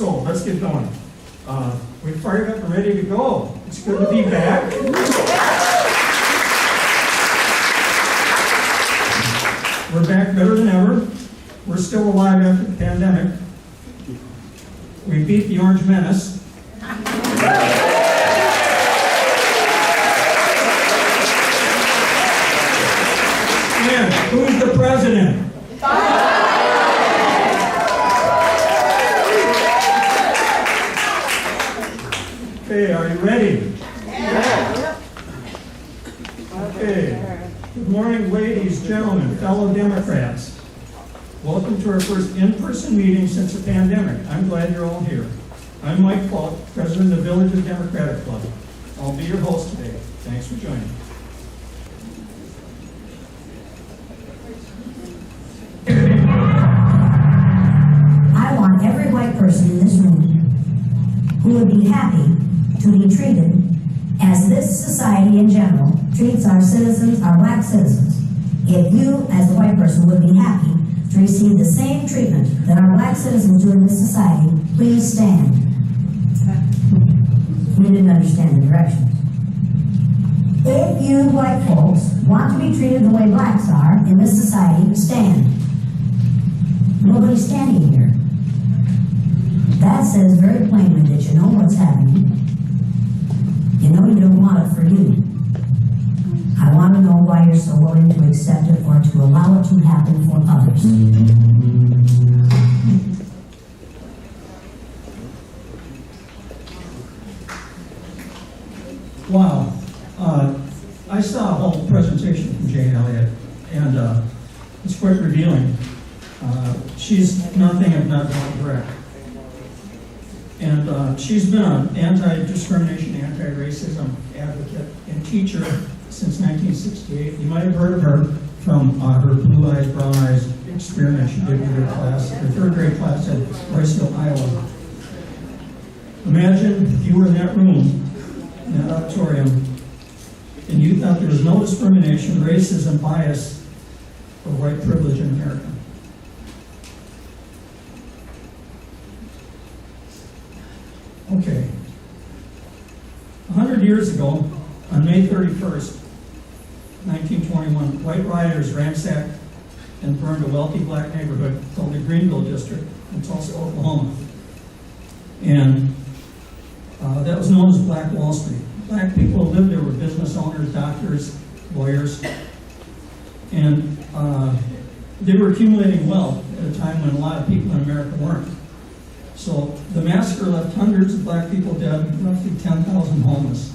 So let's get going. We're fired up and ready to go. It's good to be back. We're back better than ever. We're still alive after the pandemic. We beat the Orange Menace. And who's the president? Okay, are you ready? Yeah. Okay. Good morning, ladies, gentlemen, fellow Democrats. Welcome to our first in-person meeting since the pandemic. I'm glad you're all here. I'm Mike Falk, president of the Villages Democratic Club. I'll be your host today. Thanks for joining. I want every white person in this room who would be happy to be treated as this society in general treats our citizens, our black citizens. If you, as a white person, would be happy to receive the same treatment that our black citizens do in this society, please stand. You didn't understand the directions. If you white folks want to be treated the way blacks are in this society, stand. Nobody's standing here. That says very plainly that you know what's happening. You know you don't want it for you. I want to know why you're so willing to accept it or to allow it to happen for others. Wow. I saw a whole presentation from Jane Elliott, and it's quite revealing. She's nothing if not correct. And she's been an anti-discrimination, anti-racism advocate and teacher since 1968. You might have heard of her from her Blue Eyes, Brown Eyes experiment she did with her class, her third grade class at Riceville, Iowa. Imagine if you were in that room, in that auditorium, and you thought there was no discrimination, racism, bias, or white privilege in America. Okay. 100 years ago, on May 31st, 1921, white rioters ransacked and burned a wealthy black neighborhood called the Greenville District in Tulsa, Oklahoma. And that was known as Black Wall Street. Black people who lived there were business owners, doctors, lawyers, and they were accumulating wealth at a time when a lot of people in America weren't. So the massacre left hundreds of black people dead, roughly 10,000 homeless.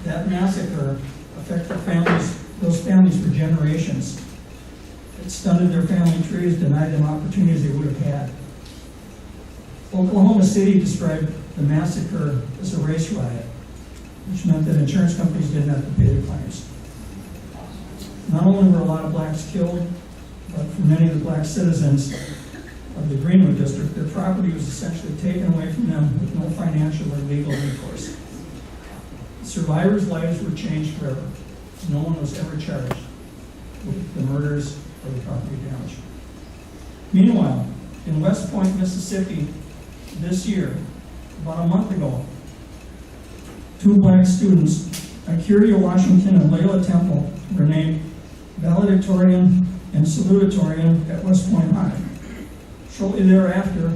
That massacre affected those families for generations. It stunted their family trees, denied them opportunities they would have had. Oklahoma City described the massacre as a race riot, which meant that insurance companies didn't have to pay their claims. Not only were a lot of blacks killed, but for many of the black citizens of the Greenwood District, their property was essentially taken away from them with no financial or legal recourse. Survivors' lives were changed forever. No one was ever charged with the murders or the property damage. Meanwhile, in West Point, Mississippi, this year, about a month ago, two black students, Akiria Washington and Layla Temple, were named valedictorian and salutatorian at West Point High. Shortly thereafter,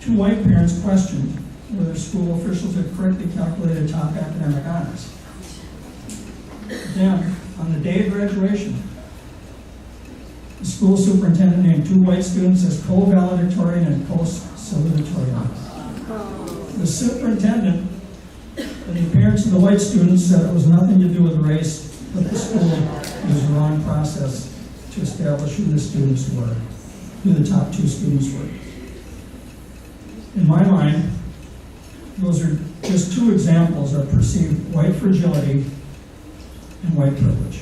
two white parents questioned whether school officials had correctly calculated top academic honors. Then, on the day of graduation, the school superintendent named two white students as co-valedictorian and co-salutatorian. The superintendent and the parents of the white students said it was nothing to do with race, but the school used the wrong process to establish who the students were, who the top two students were. In my mind, those are just two examples of perceived white fragility and white privilege.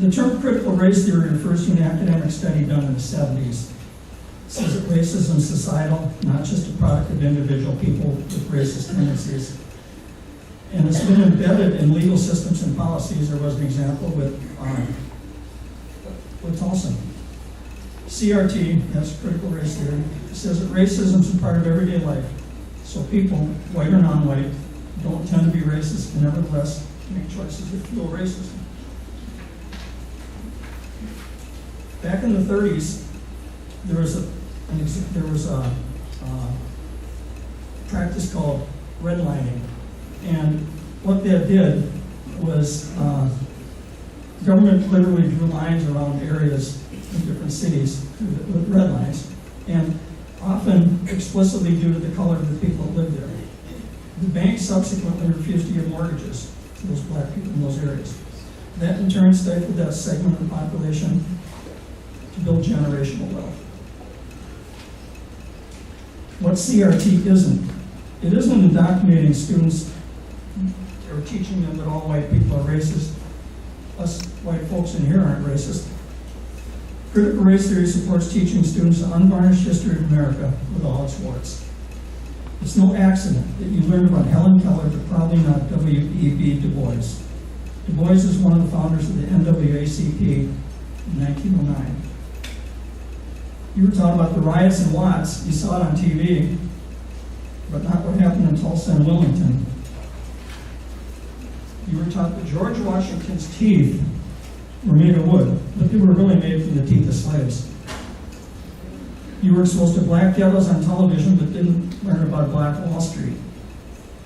The term critical race theory refers to an academic study done in the 70s. It says that racism is societal, not just a product of individual people with racist tendencies. And it's been embedded in legal systems and policies. There was an example with Tulsa. CRT, that's critical race theory, says that racism is a part of everyday life. So people, white or non-white, don't tend to be racist, and nevertheless make choices that fuel racism. Back in the 30s, there was a practice called redlining, and what that did was government literally drew lines around areas in different cities with red lines, and often explicitly due to the color of the people that lived there. The bank subsequently refused to give mortgages to those black people in those areas. That in turn stifled that segment of the population to build generational wealth. What CRT isn't, it isn't indoctrinating students or teaching them that all white people are racist. Us white folks in here aren't racist. Critical race theory supports teaching students the unvarnished history of America with all its warts. It's no accident that you learned about Helen Keller, but probably not W.E.B. Du Bois. Du Bois is one of the founders of the NAACP in 1909. You were taught about the riots in Watts. You saw it on TV, but not what happened in Tulsa and Wilmington. You were taught that George Washington's teeth were made of wood, but they were really made from the teeth of slaves. You were exposed to black ghettos on television, but didn't learn about Black Wall Street.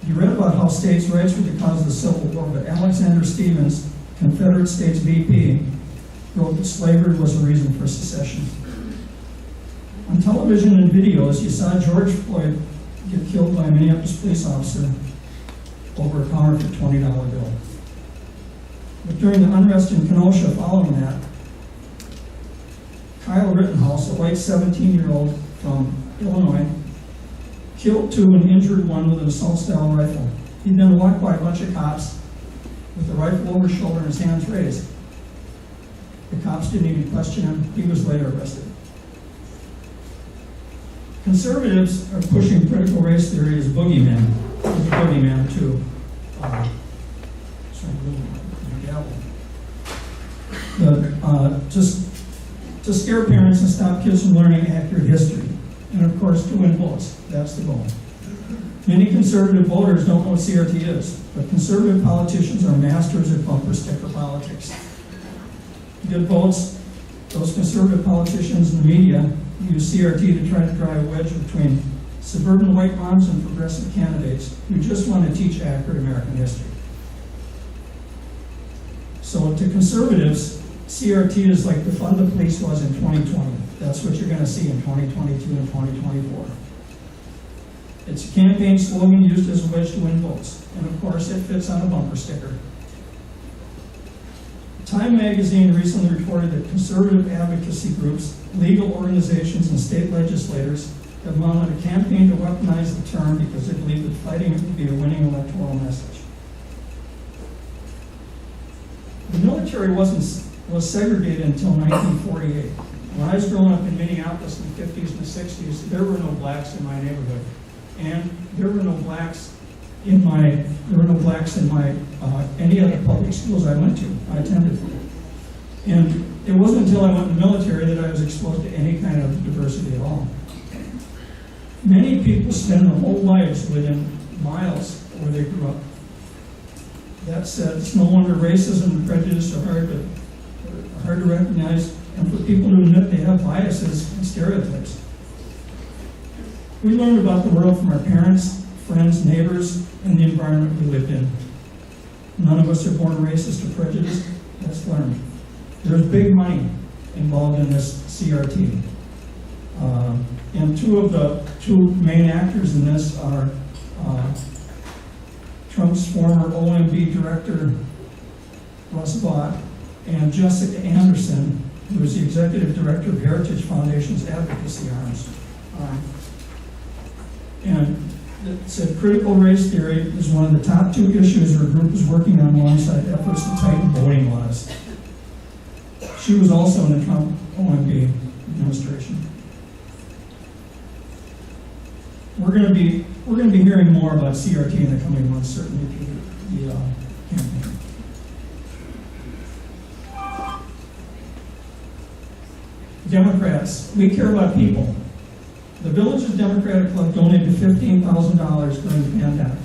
You read about how states' rights were the cause of the Civil War, but Alexander Stephens, Confederate States VP, wrote that slavery was a reason for secession. On television and videos, you saw George Floyd get killed by a Minneapolis police officer over a counterfeit $20 bill. But during the unrest in Kenosha following that, Kyle Rittenhouse, a white 17-year-old from Illinois, killed 2 and injured 1 with an assault-style rifle. He then walked by a bunch of cops with the rifle over his shoulder and his hands raised. The cops didn't even question him. He was later arrested. Conservatives are pushing critical race theory as boogeyman to just to scare parents and stop kids from learning accurate history. And of course, to win votes. That's the goal. Many conservative voters don't know what CRT is, but conservative politicians are masters at bumper sticker politics. To get votes, those conservative politicians in the media use CRT to try to drive a wedge between suburban white moms and progressive candidates who just want to teach accurate American history. So to conservatives, CRT is like the fund the police was in 2020. That's what you're going to see in 2022 and 2024. It's a campaign slogan used as a wedge to win votes. And of course, it fits on a bumper sticker. Time magazine recently reported that conservative advocacy groups, legal organizations, and state legislators have mounted a campaign to weaponize the term because they believe that fighting it would be a winning electoral message. The military was segregated until 1948. When I was growing up in Minneapolis in the 50s and the 60s, there were no blacks in my neighborhood. And there were no blacks in any other public schools I went to, I attended. And it wasn't until I went in the military that I was exposed to any kind of diversity at all. Many people spend their whole lives within miles of where they grew up. That said, it's no wonder racism and prejudice are hard to recognize, and for people to admit they have biases and stereotypes. We learned about the world from our parents, friends, neighbors, and the environment we lived in. None of us are born racist or prejudiced. That's learned. There's big money involved in this CRT. And two main actors in this are Trump's former OMB director, Russ Vought, and Jessica Anderson, who is the executive director of Heritage Foundation's advocacy arms. And it said critical race theory is one of the top 2 issues our group is working on alongside efforts to tighten voting laws. She was also in the Trump OMB administration. We're going to be hearing more about CRT in the coming months, certainly. campaign. Democrats, we care about people. The Village's Democratic Club donated $15,000 during the pandemic.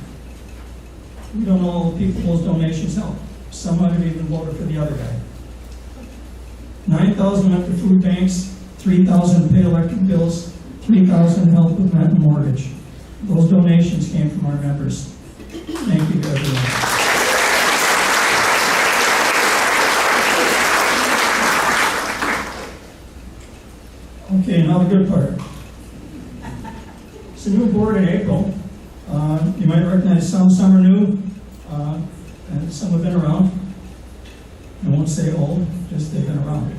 We don't know all the people those donations help. Some might have even voted for the other guy. 9,000 went to food banks, 3,000 to pay electric bills, 3,000 to help with rent and mortgage. Those donations came from our members. Thank you to everyone. Okay, now the good part. It's a new board in April. You might recognize some are new, and some have been around. I won't say old, just they've been around.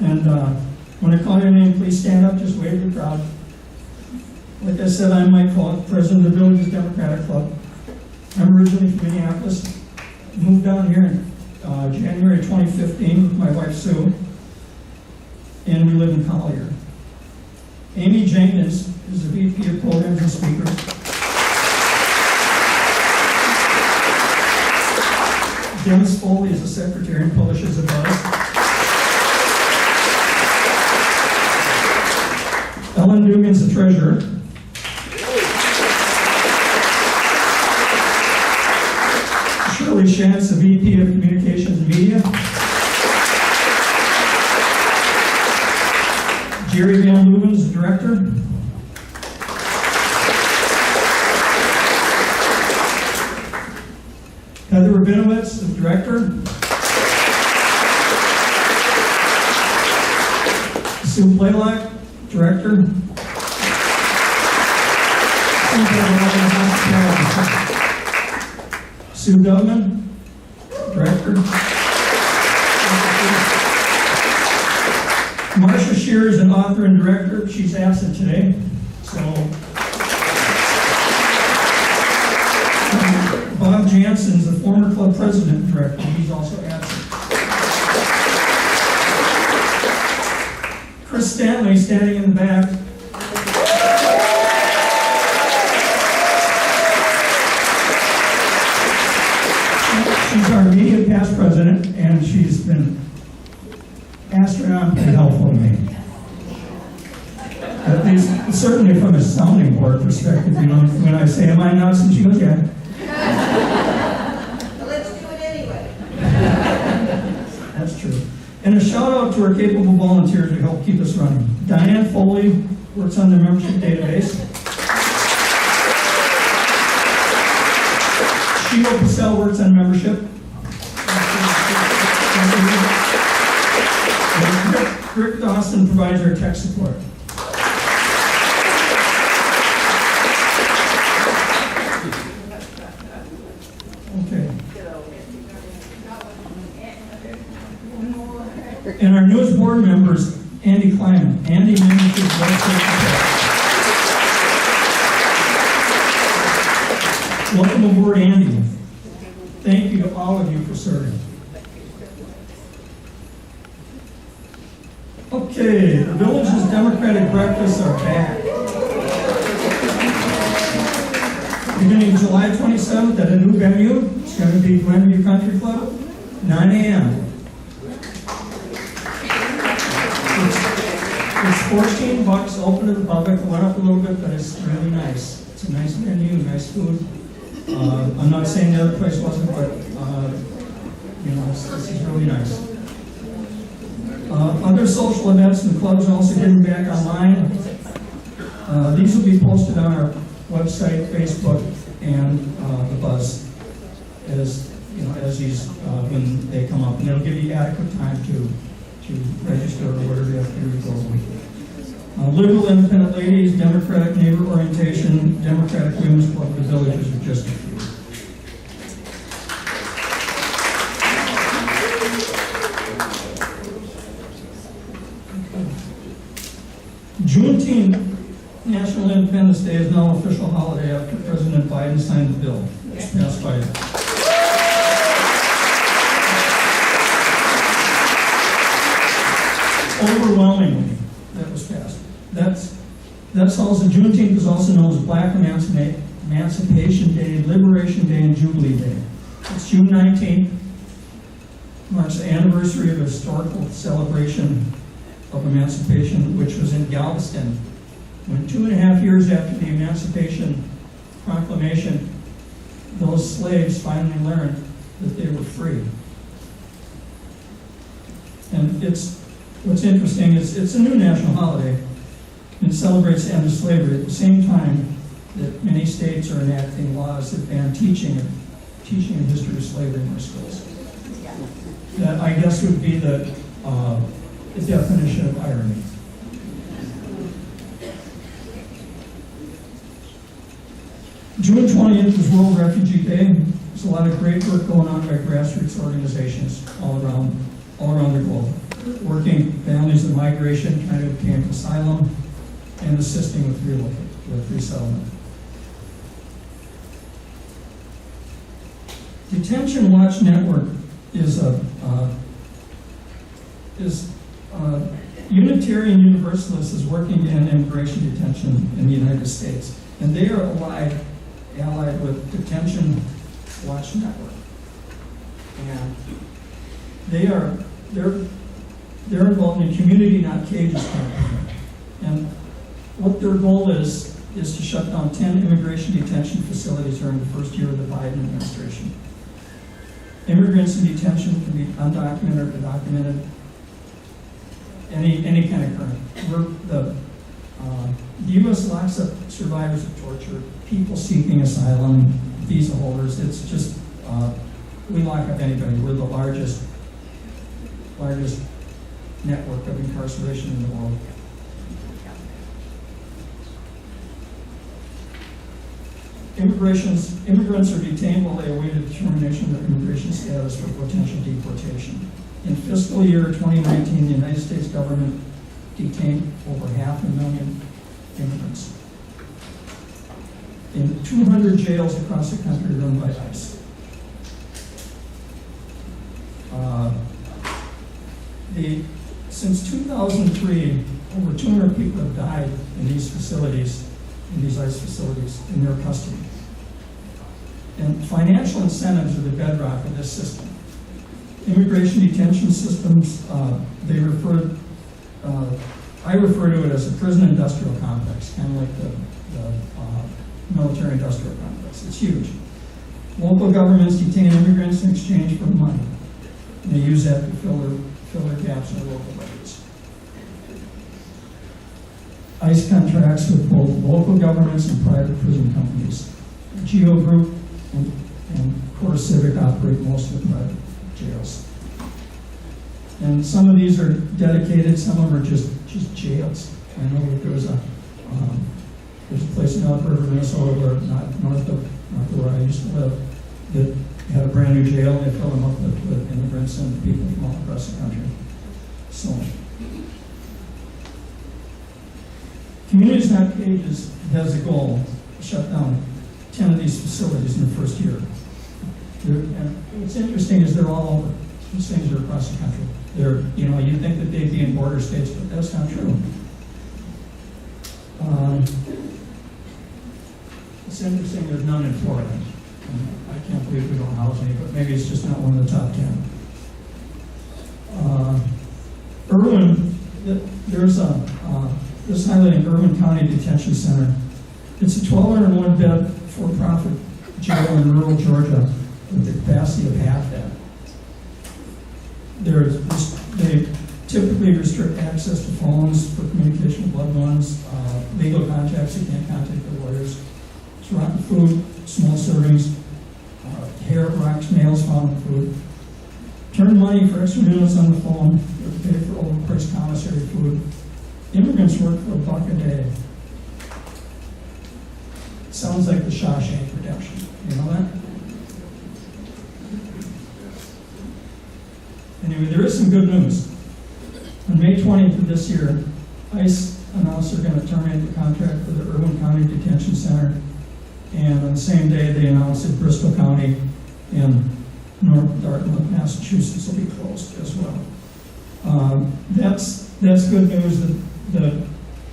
And when I call your name, please stand up, just wave to the crowd. Like I said, I'm Mike Falk, president of the Village's Democratic Club. I'm originally from Minneapolis. Moved down here in January 2015 with my wife Sue, and we live in Collier. Amy Jenkins is the VP of Programs and Speakers. Dennis Foley is the secretary and publishes the buzz. Ellen Dugan's the treasurer. Shirley Shantz, the VP of Communications and Media. Jerry Van Leuven is the director. Heather Rabinowitz is the director. Sue Blaylock, director. Sue Dugman, director. Marcia Shear is an author and director. She's absent today, so. Bob Jansen is the former club president and director. He's also absent. Chris Stanley, standing in the back. She's our immediate past president, and she's been astronomically helpful to me. At least, certainly from a sounding board perspective, you know, when I say, am I nuts? And she goes, yeah. Well, let's do it anyway. That's true. And a shout out to our capable volunteers who help keep us running. Diane Foley works on the membership database. Sheila Purcell works on membership. Rick Dawson provides our tech support. Okay. And our newest board member is Andy Kleiman. Andy manages website. Welcome aboard, Andy. Thank you to all of you for serving. Okay, the Village's Democratic Breakfasts are back. Beginning July 27th at a new venue. It's going to be Glenview Country Club, 9 a.m. It's $14, open to the public. It went up a little bit, but it's really nice. It's a nice venue, nice food. I'm not saying the other place wasn't, but you know, this is really nice. Other social events and clubs are also getting back online. These will be posted on our website, Facebook, and the Buzz as you know, as these when they come up, and it'll give you adequate time to register or whatever you have to do to go. Liberal Independent Ladies, Democratic Neighbor Orientation, Democratic Women's Club, the Villages are just a few. Juneteen, National Independence Day, is now an official holiday after President Biden signed the bill. It's passed by overwhelmingly. That was passed. That solves the Juneteenth is also known as Black Emancipation Day, Liberation Day, and Jubilee Day. It's June 19th, marks the anniversary of a historical celebration of emancipation, which was in Galveston, when 2.5 years after the Emancipation Proclamation, those slaves finally learned that they were free. And what's interesting is it's a new national holiday. It celebrates the end of slavery at the same time that many states are enacting laws that ban teaching a history of slavery in their schools. That, I guess, would be the definition of irony. June 20th is World Refugee Day. There's a lot of great work going on by grassroots organizations all around the globe, working families of migration, trying to obtain asylum, and assisting with resettlement. Detention Watch Network is a Unitarian Universalist is working in immigration detention in the United States, and they are allied with Detention Watch Network, and they're involved in Community Not Cages campaign, and what their goal is to shut down 10 immigration detention facilities during the first year of the Biden administration. Immigrants in detention can be undocumented or documented, any kind of current. The U.S. locks up survivors of torture, people seeking asylum, visa holders. It's just, we lock up anybody. We're the largest network of incarceration in the world. Immigrants are detained while they await a determination of their immigration status for potential deportation. In fiscal year 2019, the United States government detained over 500,000 immigrants in 200 jails across the country run by ICE. Since 2003, over 200 people have died in these facilities, in these ICE facilities, in their custody. And financial incentives are the bedrock of this system. Immigration detention systems, I refer to it as a prison industrial complex, kind of like the military industrial complex. It's huge. Local governments detain immigrants in exchange for money. And they use that to fill their gaps in their local budgets. ICE contracts with both local governments and private prison companies. GEO Group and Core Civic operate most of the private jails. And some of these are dedicated, some of them are just jails. I know that there's a place in Elk River, Minnesota, where not north of where I used to live, that had a brand new jail, and they filled them up with immigrants and people from all across the country. So, Communities Not Cages has a goal to shut down 10 of these facilities in the first year. And what's interesting is they're all over. These things are across the country. You'd think that they'd be in border states, but that's not true. It's interesting there's none in Florida. I can't believe we don't house any, but maybe it's just not one of the top 10. Irwin, this highlighting Irwin County Detention Center. It's a 1,201 bed for-profit jail in rural Georgia with the capacity of half that. They typically restrict access to phones for communication with loved ones, legal contacts, they can't contact their lawyers. It's rotten food, small servings, hair, rocks, nails found in food. Turn money for extra minutes on the phone, or pay for overpriced commissary food. Immigrants work for $1 a day. Sounds like the Shawshank Redemption. You know that? Anyway, there is some good news. On May 20th of this year, ICE announced they're going to terminate the contract for the Irwin County Detention Center. And on the same day, they announced that Bristol County and North Dartmouth, Massachusetts will be closed as well. That's good news that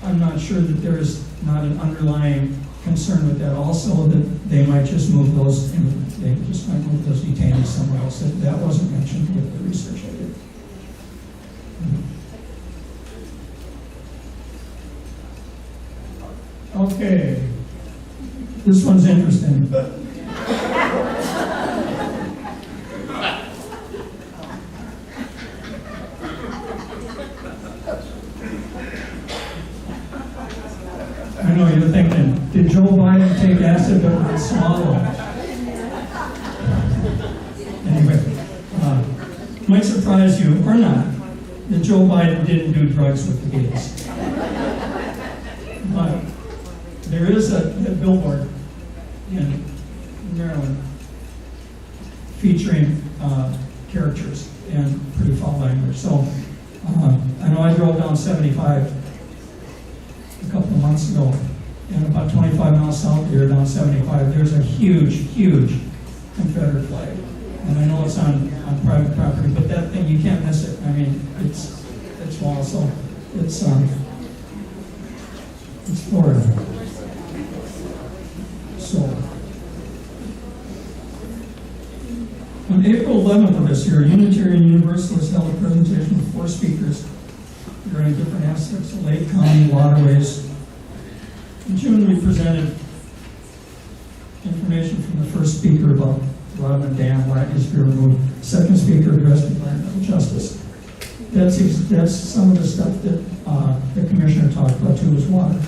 I'm not sure that there is not an underlying concerned with that also, that they might just move those, they just might move those detainees somewhere else. That wasn't mentioned with the research I did. Okay, this one's interesting. I know you're thinking, did Joe Biden take acid but not swallow? Anyway, might surprise you or not that Joe Biden didn't do drugs with the gays. But there is a billboard in Maryland featuring characters and pretty foul language. So I know I drove down 75 a couple of months ago, and about 25 miles south here, down 75, there's a huge, huge Confederate flag. And I know it's on private property, but that thing, you can't miss it. I mean, it's wild. So it's Florida. So on April 11th of this year, Unitarian Universalists held a presentation with 4 speakers regarding different aspects of Lake County waterways. In June, we presented information from the first speaker about Rodman Dam, why it needs to be removed. Second speaker addressed environmental justice. That's some of the stuff that the commissioner talked about too, is water.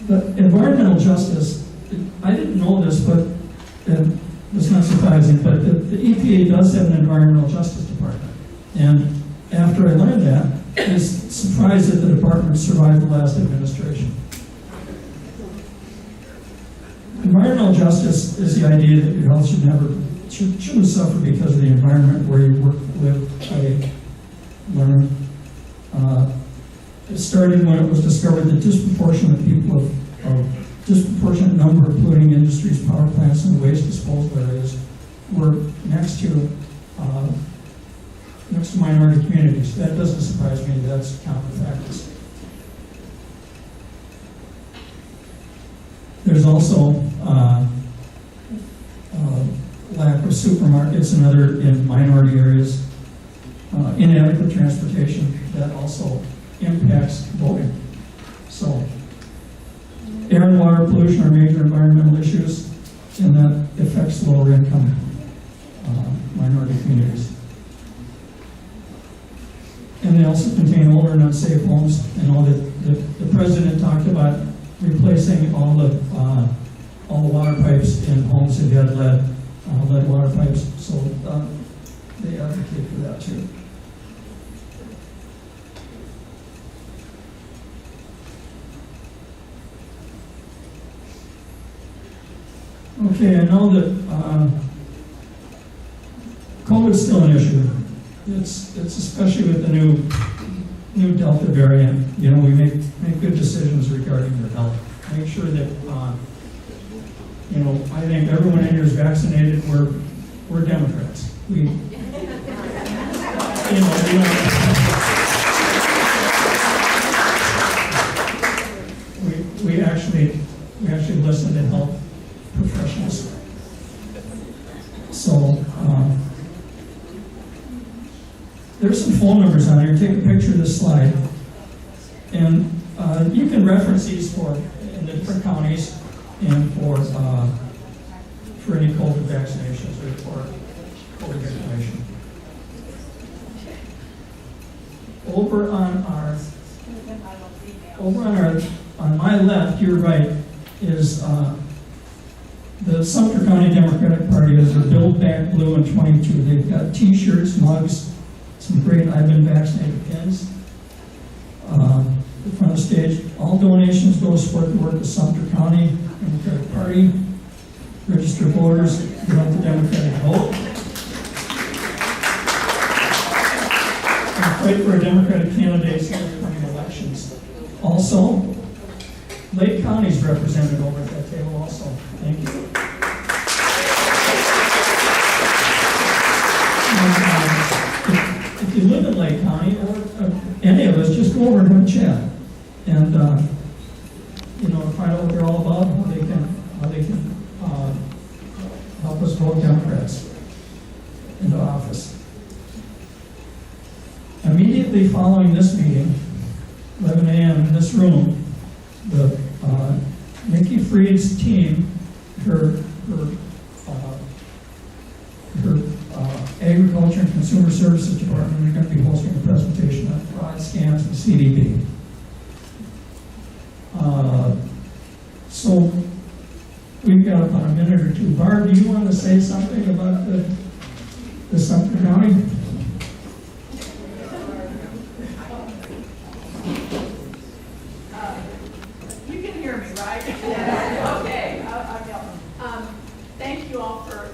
But environmental justice, I didn't know this, but it's not surprising, but the EPA does have an environmental justice department. And after I learned that, I was surprised that the department survived the last administration. Environmental justice is the idea that your health shouldn't suffer because of the environment where you work, live, play, learn. It started when it was discovered that disproportionate number of polluting industries, power plants, and waste disposal areas were next to minority communities. That doesn't surprise me. That's common practice. There's also lack of supermarkets and other in minority areas, inadequate transportation, that also impacts voting. So air and water pollution are major environmental issues, and that affects lower income minority communities. And they also contain older and unsafe homes. And all the president talked about replacing all the water pipes in homes that had lead water pipes. So they advocate for that too. Okay, I know that COVID's still an issue. It's especially with the new Delta variant. You know, we make good decisions regarding their health. Make sure that you know, I think everyone in here is vaccinated. We're Democrats. We actually listen to health professionals. So there's some phone numbers on here. Take a picture of this slide, and you can reference these in the different counties and for any COVID vaccinations or for COVID information. On my left, your right, is the Sumter County Democratic Party has their Build Back Blue in 22. They've got T-shirts, mugs, some great I've been vaccinated pins. In front of the stage, all donations go to support the work of Sumter County Democratic Party. Registered voters, get out the Democratic vote. And fight for a Democratic candidates in the upcoming elections. Also, Lake County is represented over at that table also. Thank you. And, if you live in Lake County, or any of us, just go over and have a chat. and find out what they're all about, how they can help us vote Democrats into office. Immediately following this meeting, 11 a.m. in this room, the Nikki Freed's team, her Agriculture and Consumer Services Department are going to be hosting a presentation on fraud, scams, and CDB. So we've got about a minute or two. Barb, do you want to say something about the Sumter County? You can hear me, right? Okay, I'll help. Thank you all for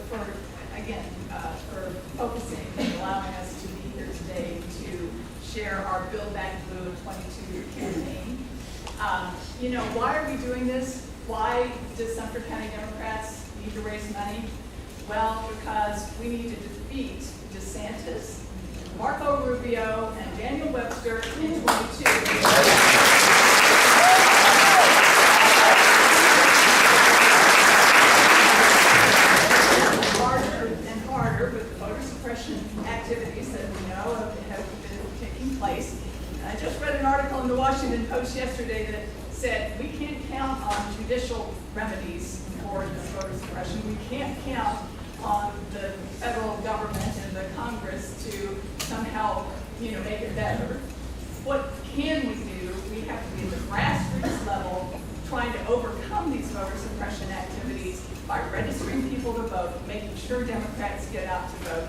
focusing and allowing us to be here today to share our Build Back Blue 22 campaign. Why are we doing this? Why does Sumter County Democrats need to raise money? Well, because we need to defeat DeSantis, Marco Rubio, and Daniel Webster in 22. Activities that we know have been taking place. I just read an article in the Washington Post yesterday that said we can't count on judicial remedies for this voter suppression. We can't count on the federal government and the Congress to somehow, make it better. What can we do? We have to be at the grassroots level trying to overcome these voter suppression activities by registering people to vote, making sure Democrats get out to vote,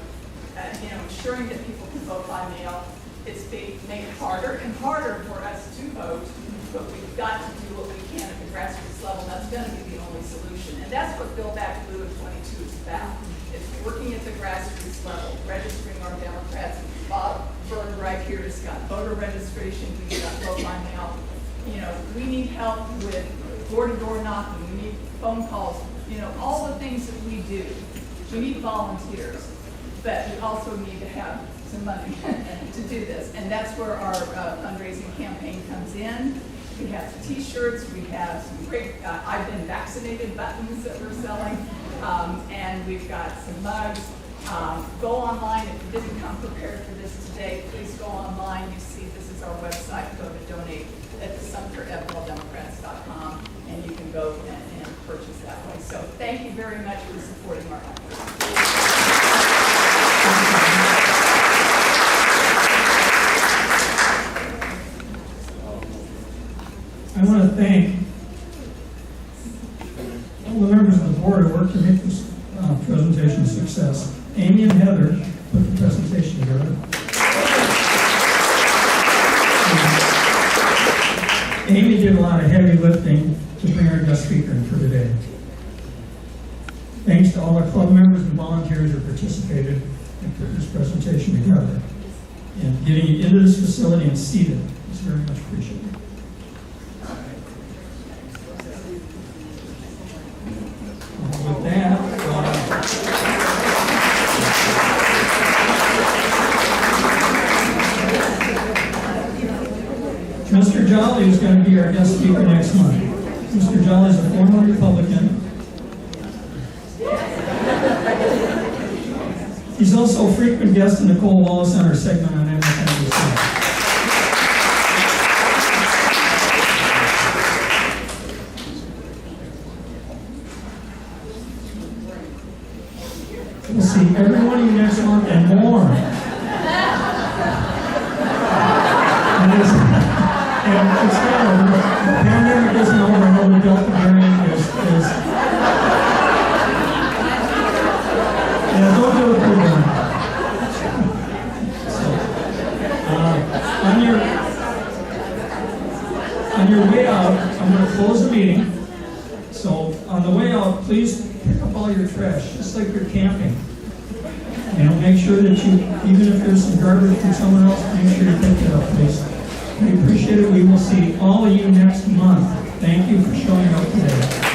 ensuring that people can vote by mail. It's being made harder and harder for us to vote, but we've got to do what we can at the grassroots level. That's going to be the only solution. And that's what Build Back Blue 22 is about. It's working at the grassroots level, registering our Democrats. Bob Berg right here has got voter registration. We've got vote by mail. We need help with door-to-door knocking. We need phone calls. All the things that we do. We need volunteers. But we also need to have some money to do this. And that's where our fundraising campaign comes in. We have T-shirts, we have some great I've been vaccinated buttons that we're selling, and we've got some mugs. Go online. If you didn't come prepared for this today, please go online. You see this is our website. Go to donate at the SumterFLDemocrats.com, and you can go and purchase that way. So thank you very much for supporting our efforts. I want to thank all the members of the board who worked to make this presentation a success. Amy and Heather put the presentation together. Amy did a lot of heavy lifting to bring our guest speaker in for today. Thanks to all our club members and volunteers who participated and put this presentation together. And getting you into this facility and seated is very much appreciated. With that, Mr. Jolly is going to be our guest speaker next month. Mr. Jolly is a former Republican. He's also a frequent guest in the Cole Wallace Center segment on MSNBC. We'll see every one of you next month and more. And it's not over. The pandemic isn't over. I know the Delta variant is don't do it too long. On your way out, I'm going to close the meeting. So on the way out, please pick up all your trash, just like you're camping. Make sure that you, even if there's some garbage from someone else, make sure you pick it up, please. We appreciate it. We will see all of you next month. Thank you for showing up today.